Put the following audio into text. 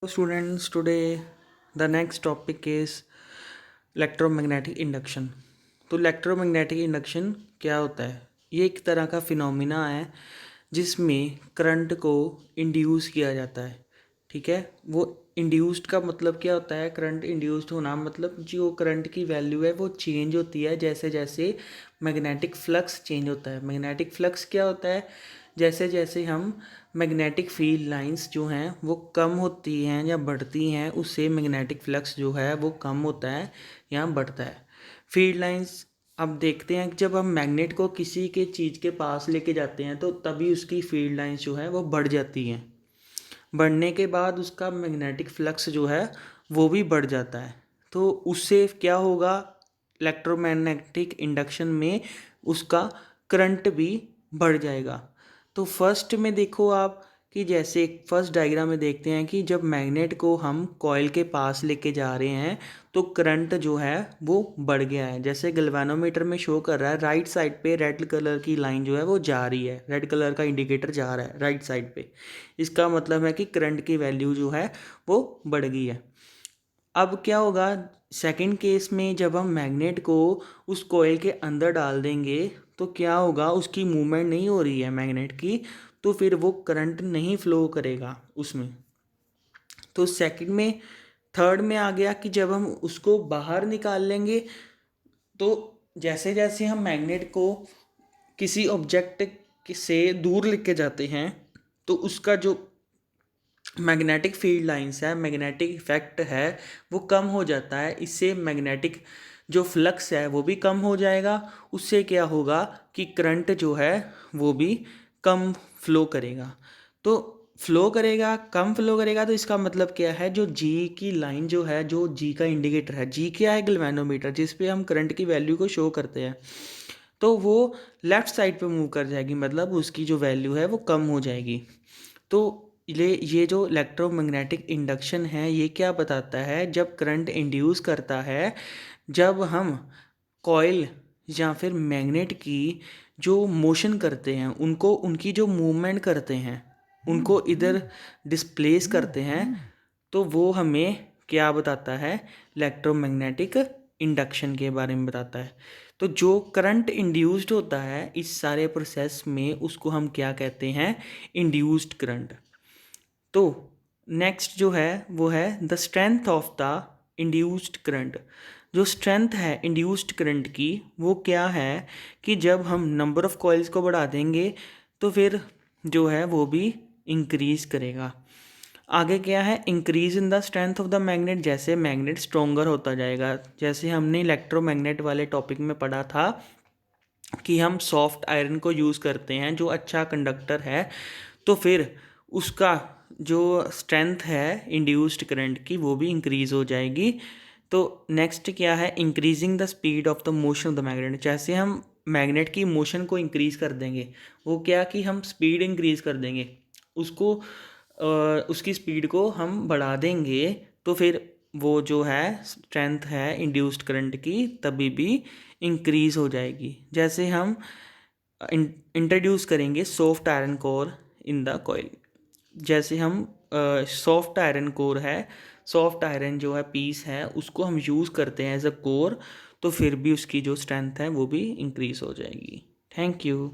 Students, today the next topic is electromagnetic induction. तो electromagnetic induction क्या होता है? ये एक तरह का फिनोमिना है जिसमें करंट को इंड्यूस किया जाता है। ठीक है, वो इंड्यूस्ड का मतलब क्या होता है? करंट इंड्यूस्ड होना मतलब जो करंट की वैल्यू है वो चेंज होती है जैसे जैसे मैग्नेटिक फ्लक्स चेंज होता है। मैग्नेटिक फ्लक्स क्या होता है? जैसे जैसे हम मैग्नेटिक फील्ड लाइंस जो हैं वो कम होती हैं या बढ़ती हैं, उससे मैग्नेटिक फ्लक्स जो है वो कम होता है या बढ़ता है। फील्ड लाइंस अब देखते हैं कि जब हम मैग्नेट को किसी के चीज़ के पास लेके जाते हैं तो तभी उसकी फील्ड लाइंस जो है वो बढ़ जाती हैं। बढ़ने के बाद उसका मैग्नेटिक फ्लक्स जो है वो भी बढ़ जाता है। तो उससे क्या होगा? इलेक्ट्रोमैग्नेटिक इंडक्शन में उसका करंट भी बढ़ जाएगा। तो फर्स्ट में देखो आप कि जैसे फर्स्ट डायग्राम में देखते हैं कि जब मैग्नेट को हम कॉइल के पास लेके जा रहे हैं तो करंट जो है वो बढ़ गया है। जैसे गैल्वेनोमीटर में शो कर रहा है, राइट साइड पे रेड कलर की लाइन जो है वो जा रही है, रेड कलर का इंडिकेटर जा रहा है राइट साइड पे। इसका मतलब है कि करंट की वैल्यू जो है वो बढ़ गई है। अब क्या होगा सेकंड केस में? जब हम मैग्नेट को उस कॉइल के अंदर डाल देंगे तो क्या होगा? उसकी मूवमेंट नहीं हो रही है मैग्नेट की, तो फिर वो करंट नहीं फ्लो करेगा उसमें। तो सेकंड में थर्ड में आ गया कि जब हम उसको बाहर निकाल लेंगे तो जैसे जैसे हम मैग्नेट को किसी ऑब्जेक्ट से दूर लेके जाते हैं तो उसका जो मैग्नेटिक फील्ड लाइंस है, मैग्नेटिक इफेक्ट है वो कम हो जाता है। इससे मैग्नेटिक जो फ्लक्स है वो भी कम हो जाएगा। उससे क्या होगा कि करंट जो है वो भी कम फ्लो करेगा। तो फ्लो करेगा, कम फ्लो करेगा, तो इसका मतलब क्या है? जो जी की लाइन जो है, जो जी का इंडिकेटर है, जी क्या है? गैल्वेनोमीटर, जिस पे हम करंट की वैल्यू को शो करते हैं, तो वो लेफ़्ट साइड पे मूव कर जाएगी, मतलब उसकी जो वैल्यू है वो कम हो जाएगी। तो ये जो इलेक्ट्रोमैग्नेटिक इंडक्शन है ये क्या बताता है? जब करंट इंड्यूस करता है, जब हम कॉइल या फिर मैग्नेट की जो मोशन करते हैं, उनको उनकी जो मूवमेंट करते हैं, उनको इधर डिस्प्लेस करते हैं, तो वो हमें क्या बताता है? इलेक्ट्रोमैग्नेटिक इंडक्शन के बारे में बताता है। तो जो करंट इंड्यूस्ड होता है इस सारे प्रोसेस में उसको हम क्या कहते हैं? Induced current. तो नेक्स्ट जो है वो है the strength of the induced current. जो स्ट्रेंथ है इंड्यूस्ड करंट की वो क्या है कि जब हम नंबर ऑफ़ कॉइल्स को बढ़ा देंगे तो फिर जो है वो भी इंक्रीज़ करेगा। आगे क्या है? Increase in the strength of the magnet. जैसे मैग्नेट स्ट्रोंगर होता जाएगा, जैसे हमने इलेक्ट्रोमैग्नेट वाले टॉपिक में पढ़ा था कि हम सॉफ्ट आयरन को यूज़ करते हैं जो अच्छा कंडक्टर है, तो फिर उसका जो स्ट्रेंथ है इंड्यूस्ड करंट की वो भी इंक्रीज़ हो जाएगी। तो नेक्स्ट क्या है? Increasing the speed of the motion of the magnet. जैसे हम मैग्नेट की मोशन को इंक्रीज़ कर देंगे, वो क्या कि हम स्पीड इंक्रीज़ कर देंगे उसको, उसकी स्पीड को हम बढ़ा देंगे, तो फिर वो जो है स्ट्रेंथ है इंड्यूस्ड करंट की तभी भी इंक्रीज़ हो जाएगी। जैसे हम इंट्रोड्यूस करेंगे soft iron core in the coil. जैसे हम सॉफ्ट आयरन कोर है, सॉफ्ट आयरन जो है पीस है उसको हम यूज़ करते हैं एज अ कोर, तो फिर भी उसकी जो स्ट्रेंथ है वो भी इंक्रीज़ हो जाएगी। Thank you.